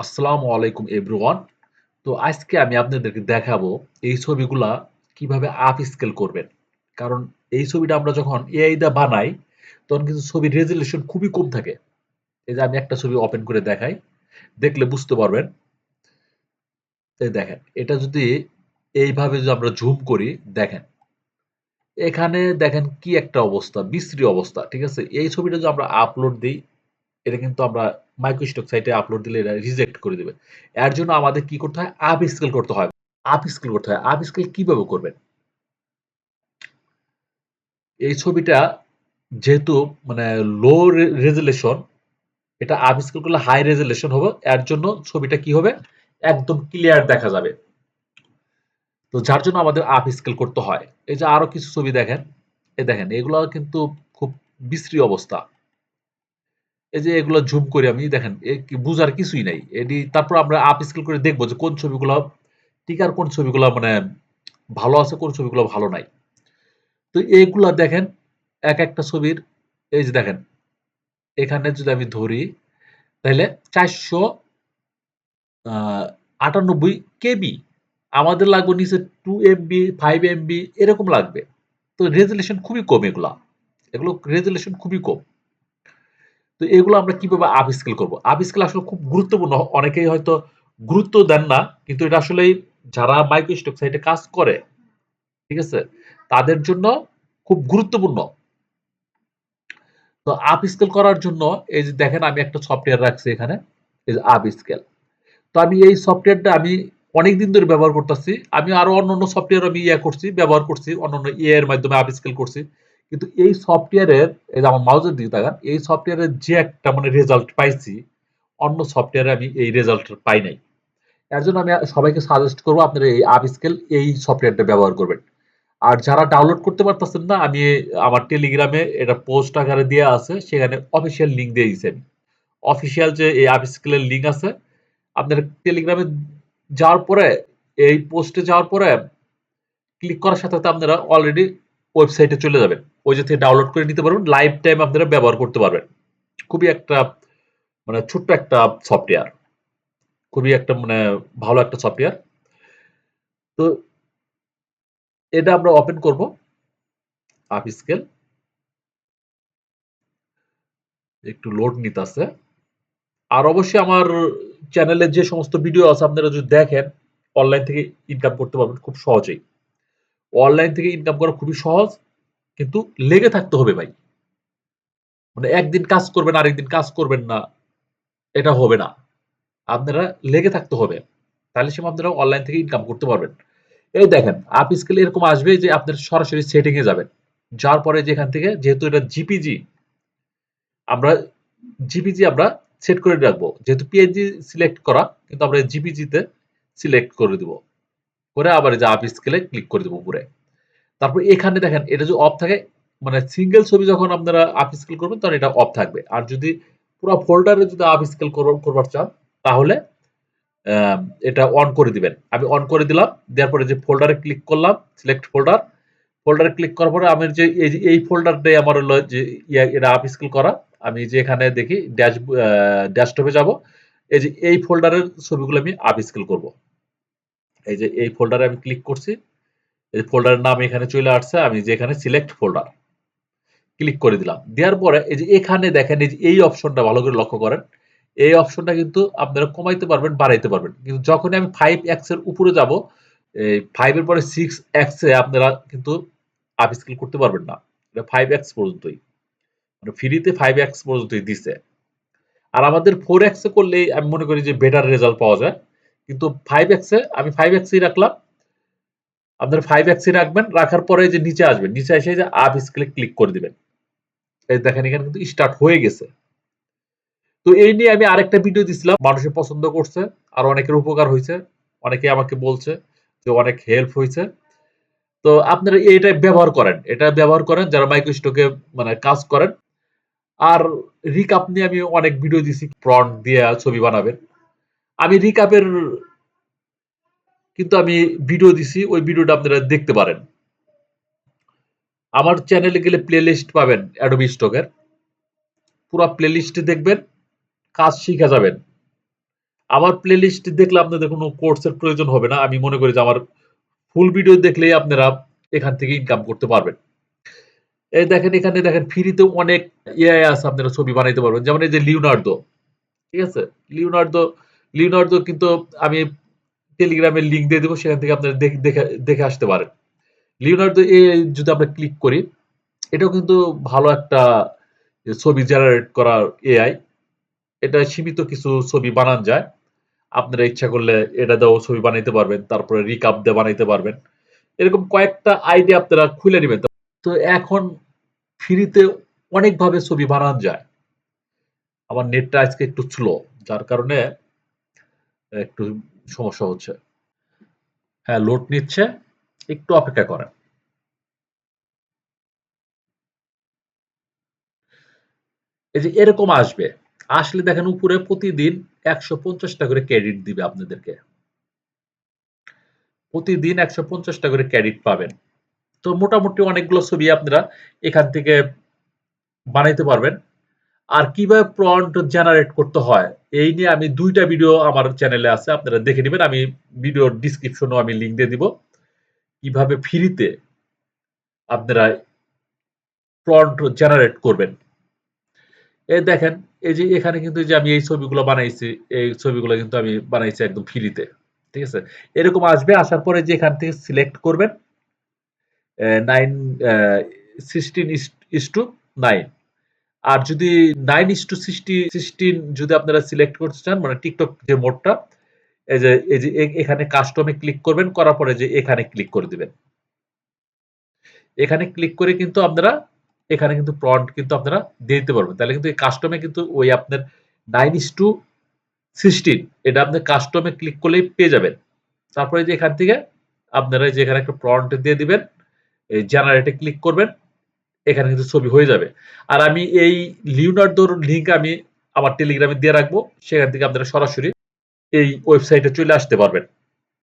আসসালামু আলাইকুম এভরিওয়ান। তো আজকে আমি আপনাদেরকে দেখাবো এই ছবিগুলা কিভাবে আপ স্কেল করবেন। কারণ এই ছবিটা আমরা যখন এআই দিয়ে বানাই তখন কিন্তু ছবির রেজোলিউশন খুবই কম থাকে। এই যে আমি একটা ছবি ওপেন করে দেখাই, দেখলে বুঝতে পারবেন। এই দেখেন, এটা যদি এইভাবে যদি আমরা জুম করি, দেখেন এখানে দেখেন কি একটা অবস্থা, বিশ্রী অবস্থা। ঠিক আছে? এই ছবিটা যদি আমরা আপলোড দিই, এটা কিন্তু আমরা মাইক্রোস্টক সাইটে আপলোড দিলে এটা রিজেক্ট করে দিবে। এর জন্য আমাদের কি করতে হয়? আপ স্কেল করতে হয়। আপ স্কেল করতে হয়। আপ স্কেল কিভাবে করবেন? এই ছবিটা যেহেতু মানে লো রেজোলিউশন, এটা আপ স্কেল করলে হাই রেজোলিউশন হবে। এর জন্য ছবিটা কি হবে? একদম ক্লিয়ার দেখা যাবে। তো যার জন্য আমাদের আপ স্কেল করতে হয়। এই যে আরো কিছু ছবি দেখেন, এই দেখেন এগুলো কিন্তু খুব বিশ্রী অবস্থা। এই যে এগুলো জুম করে আমি দেখেন বুঝার কিছুই নাই। তারপর আমরা আপ স্কেল করে দেখবো যে কোন ছবিগুলো ঠিক আর কোন ছবিগুলো মানে ভালো আছে, কোন ছবিগুলো ভালো নাই। তো এইগুলা দেখেন এক একটা ছবির, এই যে দেখেন এখানে যদি আমি ধরি তাহলে 498 কেবি, আমাদের লাগবে নিচে 2 MB 5 MB এরকম লাগবে। তো রেজুলেশন খুবই কম, এগুলো রেজুলেশন খুবই কম। তো এগুলো আমরা কিভাবে আপ স্কেল করবো? আপ স্কেল আসলে খুব গুরুত্বপূর্ণ। অনেকেই হয়তো গুরুত্ব দেন না, কিন্তু এটা আসলে যারা মাইক্রোস্টক সাইটে কাজ করে, ঠিক আছে, তাদের জন্য খুব গুরুত্বপূর্ণ। তো আপ স্কেল করার জন্য এই যে দেখেন আমি একটা সফটওয়্যার রাখছি এখানে, এই যে আপ স্কেল। তো আমি এই সফটওয়্যারটা আমি অনেকদিন ধরে ব্যবহার করতেছি। আমি আরো অন্যান্য সফটওয়্যার আমি করছি, ব্যবহার করছি, অন্যান্য এর মাধ্যমে আপ স্কেল করছি। কিন্তু এই সফটওয়্যারের, এই যে আমার মাউসের দিকে তাকান, এই সফটওয়্যারের যে একটা মানে রেজাল্ট পাইছি, অন্য সফটওয়্যারে আমি এই রেজাল্ট পাই নাই। এর জন্য আমি সবাইকে সাজেস্ট করবো আপনারা এই আপ স্কেল এই সফটওয়্যারটা ব্যবহার করবেন। আর যারা ডাউনলোড করতে পারতেছেন না, আমি আমার টেলিগ্রামে এটা পোস্ট আকারে দেওয়া আছে, সেখানে অফিসিয়াল লিঙ্ক দিয়ে দিয়েছেন। অফিসিয়াল যে এই আপ স্কেলের লিঙ্ক আছে, আপনার টেলিগ্রামে যাওয়ার পরে, এই পোস্টে যাওয়ার পরে ক্লিক করার সাথে সাথে আপনারা অলরেডি ওয়েবসাইটে চলে যাবেন। ওই যে থেকে ডাউনলোড করে নিতে পারবেন, লাইফ টাইম আপনারা ব্যবহার করতে পারবেন। খুবই একটা মানে ছোট্ট একটা সফটওয়্যার, খুবই একটা মানে ভালো একটা সফটওয়্যার। তো এটা আমরা ওপেন করব, আপ স্কেল। একটু লোড নিতেছে। আর অবশ্যই আমার চ্যানেলে যে সমস্ত ভিডিও আছে আপনারা যদি দেখেন, অনলাইন থেকে ইনকাম করতে পারবেন খুব সহজেই। অনলাইন থেকে ইনকাম করা খুবই সহজ, কিন্তু লেগে থাকতে হবে ভাই। মানে একদিন কাজ করবেন আরেকদিন কাজ করবেন না, এটা হবে না। আপনারা লেগে থাকতে হবে, তাহলে সে আপনারা অনলাইন থেকে ইনকাম করতে পারবেন। এই দেখেন আপ স্কেল এরকম আসবে যে আপনার সরাসরি সেটিং এ যাবেন, যার পরে যেখান থেকে যেহেতু এটা জিপিজি, আমরা জিপিজি আমরা সেট করে রাখবো। যেহেতু পিএনজি সিলেক্ট করা, কিন্তু আমরা জিপিজি তে সিলেক্ট করে দিব, করে আবার এই যে আপ স্কেলে ক্লিক করে দিব উপরে। তারপর এখানে দেখেন এটা যদি অফ থাকে, মানে সিঙ্গেল ছবি যখন আপনারা আপ স্কেল করবেন তখন এটা অফ থাকবে। আর যদি পুরো ফোল্ডারে যদি আপ স্কেল করবার চান, তাহলে আহ, এটা অন করে দিবেন। আমি অন করে দিলাম, দেওয়ার পরে যে ফোল্ডারে ক্লিক করলাম, সিলেক্ট ফোল্ডার, ফোল্ডারে ক্লিক করার পরে আমি এই ফোল্ডারটাই আমার হলো যে এটা আপ স্কেল করা। আমি যে এখানে দেখি ড্যাশটপে যাব, এই যে এই ফোল্ডারের ছবিগুলো আমি আপ স্কেল করব। এই যে এই ফোল্ডারে আমি ক্লিক করছি, এই ফোল্ডারের নাম এখানে চলে আসছে, আমি যে এখানে সিলেক্ট ফোল্ডার ক্লিক করে দিলাম। দেওয়ার পরে এই যে এখানে দেখেন এই যে এই অপশনটা ভালো করে লক্ষ্য করেন। এই অপশনটা কিন্তু আপনারা কমাইতে পারবেন, বাড়াইতে পারবেন। কিন্তু যখনই আমি 5x এর উপরে যাব, এই 5 এর পরে 6x এ আপনারা কিন্তু আপ স্কেল করতে পারবেন না। এটা 5x পর্যন্তই। মানে ফ্রিতে 5x পর্যন্তই দিছে। আর আমাদের 4x এ করলেই আমি মনে করি যে বেটার রেজাল্ট পাওয়া যায়। কিন্তু 5x এ আমি 5x ই রাখলাম। আপনারা 5x ই রাখবেন, রাখার পরে যে নিচে আসবেন, নিচে এসে যে আপ স্কেলে ক্লিক করে দিবেন। এই দেখেন এখানে কিন্তু স্টার্ট হয়ে গেছে। তো এই নিয়ে আমি আরেকটা ভিডিও দিছিলাম, মানুষে পছন্দ করছে, আর অনেকের উপকার হয়েছে, অনেকে আমাকে বলছে যে অনেক হেল্প হয়েছে। তো আপনারা এটা ব্যবহার করেন, এটা ব্যবহার করেন যারা মাইক্রোস্টকে মানে কাজ করেন। আর রিকাপ নিয়ে আমি অনেক ভিডিও দিছি, প্রন্ট দিয়ে ছবি বানাবেন। আমি রিকাপের কিন্তু আমি ভিডিও দিছি, ওই ভিডিওটা আপনারা দেখতে পারেন। আমার চ্যানেলে গেলে প্লে লিস্ট পাবেন অ্যাডোবি স্টকের, পুরো প্লে লিস্টে দেখবেন, কাজ শিখে যাবেন। আমার প্লেলিস্ট দেখলে আপনাদের কোনো কোর্সের প্রয়োজন হবে না। আমি মনে করি যে আমার ফুল ভিডিও দেখলেই আপনারা এখান থেকে ইনকাম করতে পারবেন। এই দেখেন এখানে দেখেন ফ্রিতে অনেক এআই আছে আপনারা ছবি বানাইতে পারবেন। যেমন এই যে লিওনার্দো, ঠিক আছে? লিওনার্দো লিওনার্দো কিন্তু আমি টেলিগ্রামের লিংক দিয়ে দেব সেখান থেকে আপনারা দেখে আসতে পারেন। লিওনার্দো যদি আমরা ক্লিক করি, এটাও কিন্তু ভালো একটা ছবি জেনারেট করার এআই। এটা সীমিত কিছু ছবি বানান যায়। আপনারা ইচ্ছা করলে এটা দিয়েও ছবি বানাইতে পারবেন। তারপরে রিকাপ দিয়ে বানাইতে পারবেন। এরকম কয়েকটা আইডিয়া আপনারা খুলে নিবেন। তো এখন ফ্রিতে অনেকভাবে ছবি বানানো যায়। আমার নেটটা আজকে একটু স্লো, যার কারণে একটু সমস্যা হচ্ছে। হ্যাঁ, লোড নিচ্ছে, একটু অপেক্ষা করেন। এই যে এরকম আসবে, আসলে দেখেন উপরে প্রতিদিন ১৫০টা করে ক্রেডিট দিবে আপনাদেরকে। প্রতিদিন ১৫০টা করে ক্রেডিট পাবেন। তো মোটামুটি অনেকগুলো ছবি আপনারা এখান থেকে বানাইতে পারবেন। আর কিভাবে প্রম্পট জেনারেট করতে হয় এই নিয়ে আমি ২টা ভিডিও আমার চ্যানেলে আছে, আপনারা দেখে নেবেন। আমি ভিডিওর ডিসক্রিপশনেও আমি লিংক দিয়ে দিব কিভাবে ফ্রিতে আপনারা প্রম্পট জেনারেট করবেন। এই দেখেন, এই যে এখানে কিন্তু যে আমি এই ছবিগুলো বানাইছি, এই ছবিগুলো কিন্তু আমি বানাইছি একদম ফ্রিতে। ঠিক আছে? এরকম আসবে, আসার পরে যে এখান থেকে সিলেক্ট করবেন 9 16:9। আর যদি 9:16 যদি আপনারা সিলেক্ট করতে চান, মানে টিকটক যে মোডটা, এই যে এখানে কাস্টমে ক্লিক করবেন, করার পরে যে এখানে ক্লিক করে দিবেন। এখানে ক্লিক করে কিন্তু আপনারা এখানে কিন্তু প্রম্পট কিন্তু আপনারা দিয়ে দিতে পারবেন। তাহলে কিন্তু এই কাস্টমে কিন্তু ওই আপনার 9:16 এটা আপনি কাস্টমে ক্লিক করলেই পেয়ে যাবেন। তারপরে যে এখান থেকে আপনারা যে এখানে একটা প্রম্পট দিয়ে দিবেন, এই জেনারেটে ক্লিক করবেন, এখানে কিন্তু ছবি হয়ে যাবে। আর আমি এই লিওনার্দোর লিংক আমি আমার টেলিগ্রামে দিয়ে রাখবো, সেখান থেকে আপনারা সরাসরি এই ওয়েবসাইটে চলে আসতে পারবেন।